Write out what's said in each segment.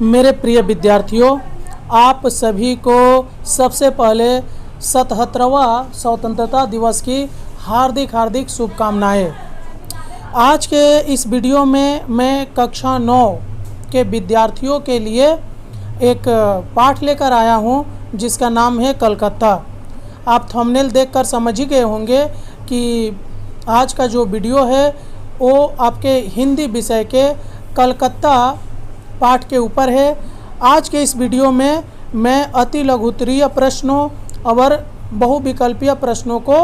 मेरे प्रिय विद्यार्थियों, आप सभी को सबसे पहले 77वां स्वतंत्रता दिवस की हार्दिक हार्दिक शुभकामनाएं। आज के इस वीडियो में मैं कक्षा 9 के विद्यार्थियों के लिए एक पाठ लेकर आया हूं जिसका नाम है कलकत्ता। आप थंबनेल देखकर समझ ही गए होंगे कि आज का जो वीडियो है वो आपके हिंदी विषय के कलकत्ता पाठ के ऊपर है। आज के इस वीडियो में मैं अति लघुत्तरीय प्रश्नों और बहुविकल्पीय प्रश्नों को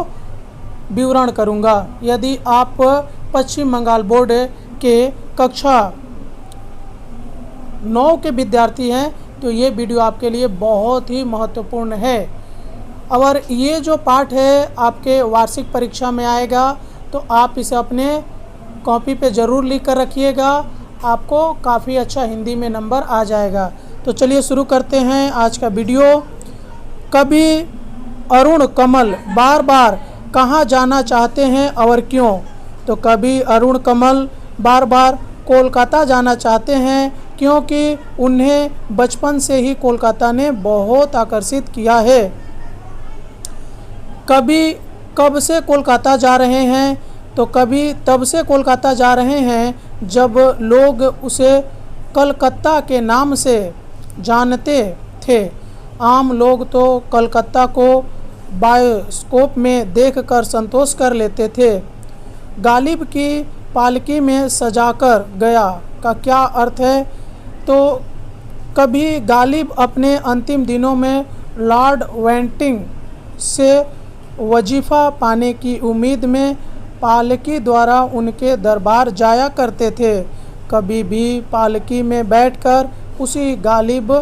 विवरण करूंगा। यदि आप पश्चिम बंगाल बोर्ड के कक्षा 9 के विद्यार्थी हैं तो ये वीडियो आपके लिए बहुत ही महत्वपूर्ण है। और ये जो पाठ है आपके वार्षिक परीक्षा में आएगा तो आप इसे अपने कॉपी पे ज़रूर लिख कर रखिएगा, आपको काफ़ी अच्छा हिंदी में नंबर आ जाएगा। तो चलिए शुरू करते हैं आज का वीडियो। कभी अरुण कमल बार बार कहाँ जाना चाहते हैं और क्यों? तो कभी अरुण कमल बार बार कोलकाता जाना चाहते हैं क्योंकि उन्हें बचपन से ही कोलकाता ने बहुत आकर्षित किया है। कभी कब से कोलकाता जा रहे हैं? तो कभी तब से कोलकाता जा रहे हैं जब लोग उसे कलकत्ता के नाम से जानते थे। आम लोग तो कलकत्ता को बायोस्कोप में देखकर संतोष कर लेते थे। गालिब की पालकी में सजाकर गया का क्या अर्थ है? तो कभी गालिब अपने अंतिम दिनों में लॉर्ड वेंटिंग से वजीफ़ा पाने की उम्मीद में पालकी द्वारा उनके दरबार जाया करते थे। कभी भी पालकी में बैठकर उसी गालिब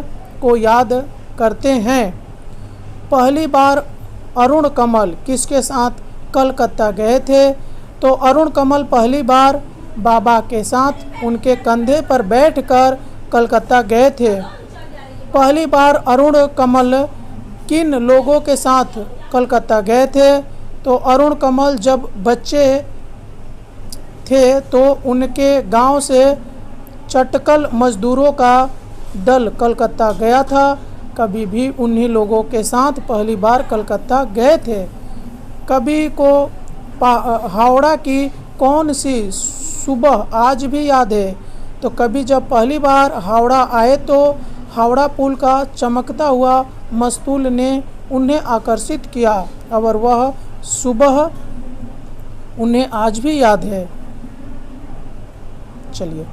को याद करते हैं। पहली बार अरुण कमल किसके साथ कलकत्ता गए थे? तो अरुण कमल पहली बार बाबा के साथ उनके कंधे पर बैठकर कलकत्ता गए थे। पहली बार अरुण कमल किन लोगों के साथ कलकत्ता गए थे? तो अरुण कमल जब बच्चे थे तो उनके गांव से चटकल मजदूरों का दल कलकत्ता गया था। कभी भी उन्हीं लोगों के साथ पहली बार कलकत्ता गए थे। कभी को हावड़ा की कौन सी सुबह आज भी याद है? तो कभी जब पहली बार हावड़ा आए तो हावड़ा पुल का चमकता हुआ मस्तूल ने उन्हें आकर्षित किया और वह सुबह उन्हें आज भी याद है। चलिए,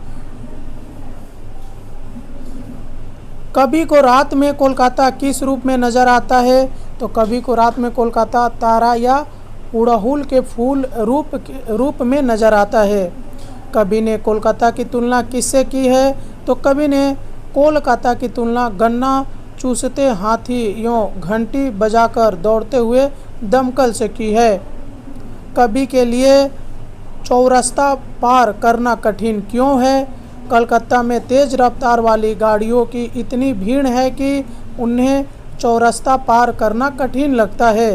कभी को रात में कोलकाता किस रूप में नज़र आता है? तो कभी को रात में कोलकाता तारा या उड़हुल के फूल रूप में नज़र आता है। कभी ने कोलकाता की तुलना किससे की है? तो कभी ने कोलकाता की तुलना गन्ना चूसते हाथियों घंटी बजाकर दौड़ते हुए दमकल से की है। कभी के लिए चौरस्ता पार करना कठिन क्यों है? कलकत्ता में तेज़ रफ्तार वाली गाड़ियों की इतनी भीड़ है कि उन्हें चौरस्ता पार करना कठिन लगता है।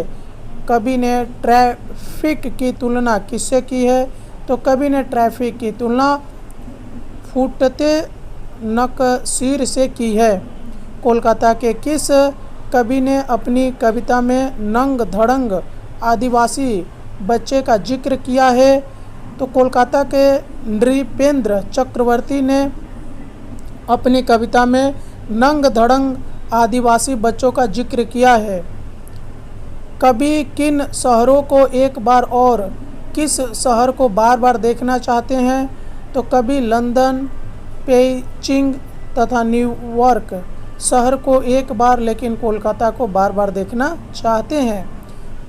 कभी ने ट्रैफिक की तुलना किससे की है? तो कभी ने ट्रैफिक की तुलना फूटते नकसीर से की है। कोलकाता के किस कवि ने अपनी कविता में नंग धड़ंग आदिवासी बच्चे का जिक्र किया है? तो कोलकाता के नृपेंद्र चक्रवर्ती ने अपनी कविता में नंग धड़ंग आदिवासी बच्चों का जिक्र किया है। कभी किन शहरों को एक बार और किस शहर को बार बार देखना चाहते हैं? तो कभी लंदन, पेइचिंग तथा न्यूयॉर्क शहर को एक बार लेकिन कोलकाता को बार बार देखना चाहते हैं।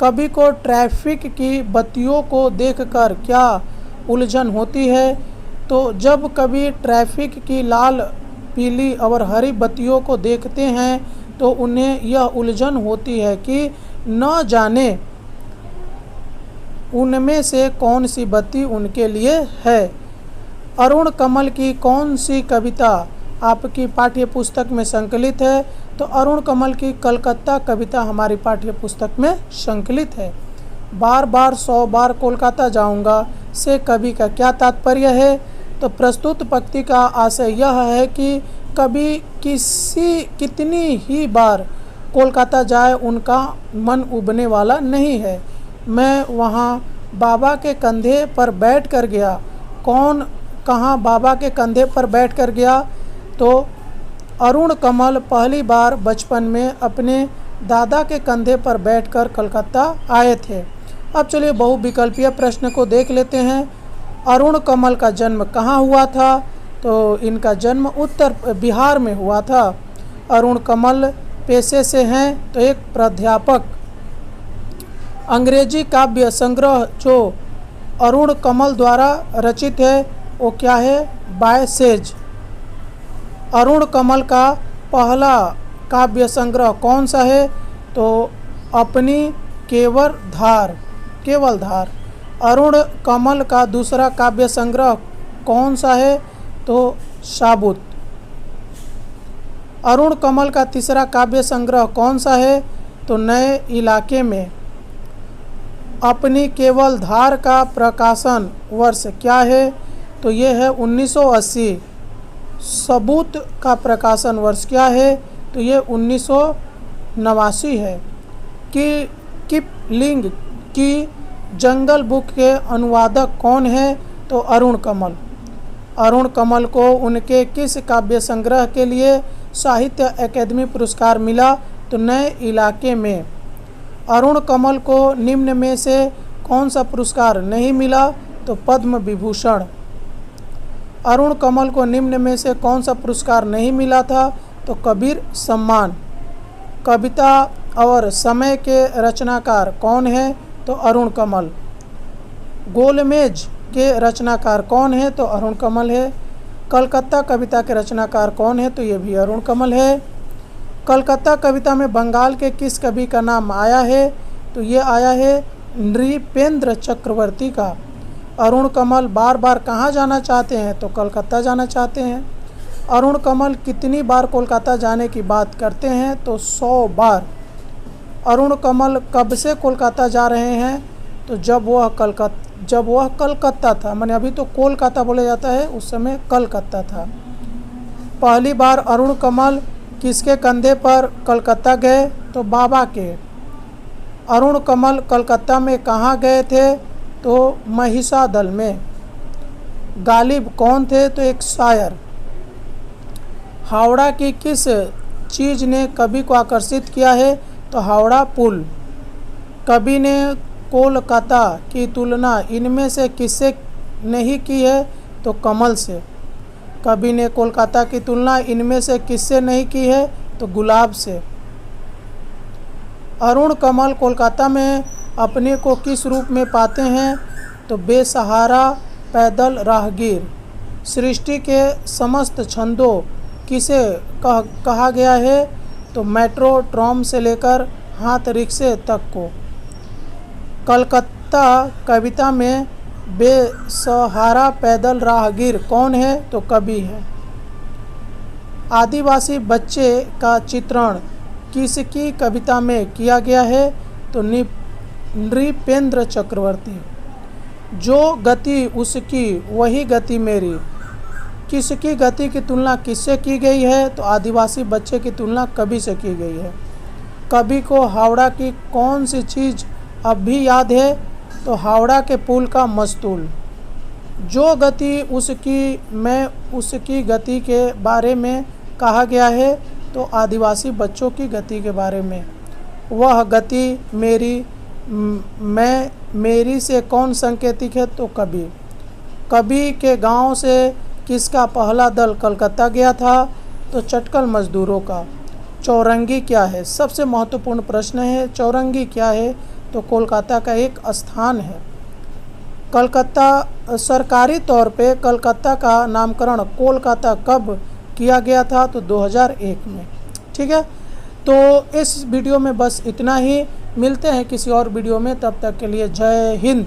कभी को ट्रैफिक की बत्तियों को देखकर क्या उलझन होती है? तो जब कभी ट्रैफिक की लाल, पीली और हरी बत्तियों को देखते हैं तो उन्हें यह उलझन होती है कि न जाने उनमें से कौन सी बत्ती उनके लिए है। अरुण कमल की कौन सी कविता आपकी पाठ्य पुस्तक में संकलित है? तो अरुण कमल की कलकत्ता कविता हमारी पाठ्य पुस्तक में संकलित है। बार बार 100 बार कोलकाता जाऊंगा से कवि का क्या तात्पर्य है? तो प्रस्तुत पंक्ति का आशय यह है कि कभी कितनी ही बार कोलकाता जाए उनका मन उबने वाला नहीं है। मैं वहाँ बाबा के कंधे पर बैठ कर गया। कौन कहाँ बाबा के कंधे पर बैठ कर गया? तो अरुण कमल पहली बार बचपन में अपने दादा के कंधे पर बैठकर कलकत्ता आए थे। अब चलिए बहुविकल्पीय प्रश्न को देख लेते हैं। अरुण कमल का जन्म कहाँ हुआ था? तो इनका जन्म उत्तर बिहार में हुआ था। अरुण कमल पेशे से हैं तो एक प्राध्यापक। अंग्रेजी काव्य संग्रह जो अरुण कमल द्वारा रचित है वो क्या है? Bye says. अरुण कमल का पहला काव्य संग्रह कौन सा है? तो अपनी केवल धार। अरुण कमल का दूसरा काव्य संग्रह कौन सा है? तो साबुत। अरुण कमल का तीसरा काव्य संग्रह कौन सा है? तो नए इलाके में। अपनी केवल धार का प्रकाशन वर्ष क्या है? तो ये है 1980। सबूत का प्रकाशन वर्ष क्या है? तो ये 1989 है। कि किपलिंग की जंगल बुक के अनुवादक कौन है? तो अरुण कमल। अरुण कमल को उनके किस काव्य संग्रह के लिए साहित्य अकादमी पुरस्कार मिला? तो नए इलाके में। अरुण कमल को निम्न में से कौन सा पुरस्कार नहीं मिला? तो पद्म विभूषण। अरुण कमल को निम्न में से कौन सा पुरस्कार नहीं मिला था? तो कबीर सम्मान। कविता और समय के रचनाकार कौन है? तो अरुण कमल। गोलमेज के रचनाकार कौन है? तो अरुण कमल है। कलकत्ता कविता के रचनाकार कौन है? तो ये भी अरुण कमल है। कलकत्ता कविता में बंगाल के किस कवि का नाम आया है? तो ये आया है नृपेंद्र चक्रवर्ती का। अरुण कमल बार बार कहाँ जाना चाहते हैं? तो कलकत्ता जाना चाहते हैं। अरुण कमल कितनी बार कोलकाता जाने की बात करते हैं? तो 100 बार। अरुण कमल कब से कोलकाता जा रहे हैं? तो जब वह कलकत्ता था, माने अभी तो कोलकाता बोला जाता है, उस समय कलकत्ता था। पहली बार अरुण कमल किसके कंधे पर कलकत्ता गए? तो बाबा के। अरुण कमल कलकत्ता में कहाँ गए थे? तो महिषादल में। गालिब कौन थे? तो एक शायर। हावड़ा की किस चीज़ ने कवि को आकर्षित किया है? तो हावड़ा पुल। कवि ने कोलकाता की तुलना इनमें से किससे नहीं की है? तो कमल से। कवि ने कोलकाता की तुलना इनमें से किससे नहीं की है? तो गुलाब से। अरुण कमल कोलकाता में अपने को किस रूप में पाते हैं? तो बेसहारा पैदल राहगीर। सृष्टि के समस्त छंदों किसे कहा गया है? तो मेट्रो, ट्राम से लेकर हाथ रिक्शे तक को। कलकत्ता कविता में बेसहारा पैदल राहगीर कौन है? तो कवि है। आदिवासी बच्चे का चित्रण किसकी कविता में किया गया है? तो नृपेंद्र चक्रवर्ती। जो गति उसकी वही गति मेरी। किसकी गति की तुलना किससे की गई है? तो आदिवासी बच्चे की तुलना कवि से की गई है। कवि को हावड़ा की कौन सी चीज़ अब भी याद है? तो हावड़ा के पुल का मस्तूल। जो गति उसकी गति के बारे में कहा गया है? तो आदिवासी बच्चों की गति के बारे में। वह गति मेरी से कौन संकेतिक है? तो कवि। कवि के गांव से किसका पहला दल कलकत्ता गया था? तो चटकल मजदूरों का। चौरंगी क्या है? सबसे महत्वपूर्ण प्रश्न है। चौरंगी क्या है? तो कोलकाता का एक स्थान है। कलकत्ता सरकारी तौर पे कलकत्ता का नामकरण कोलकाता कब किया गया था? तो 2001 में। ठीक है, तो इस वीडियो में बस इतना ही। मिलते हैं किसी और वीडियो में, तब तक के लिए जय हिंद।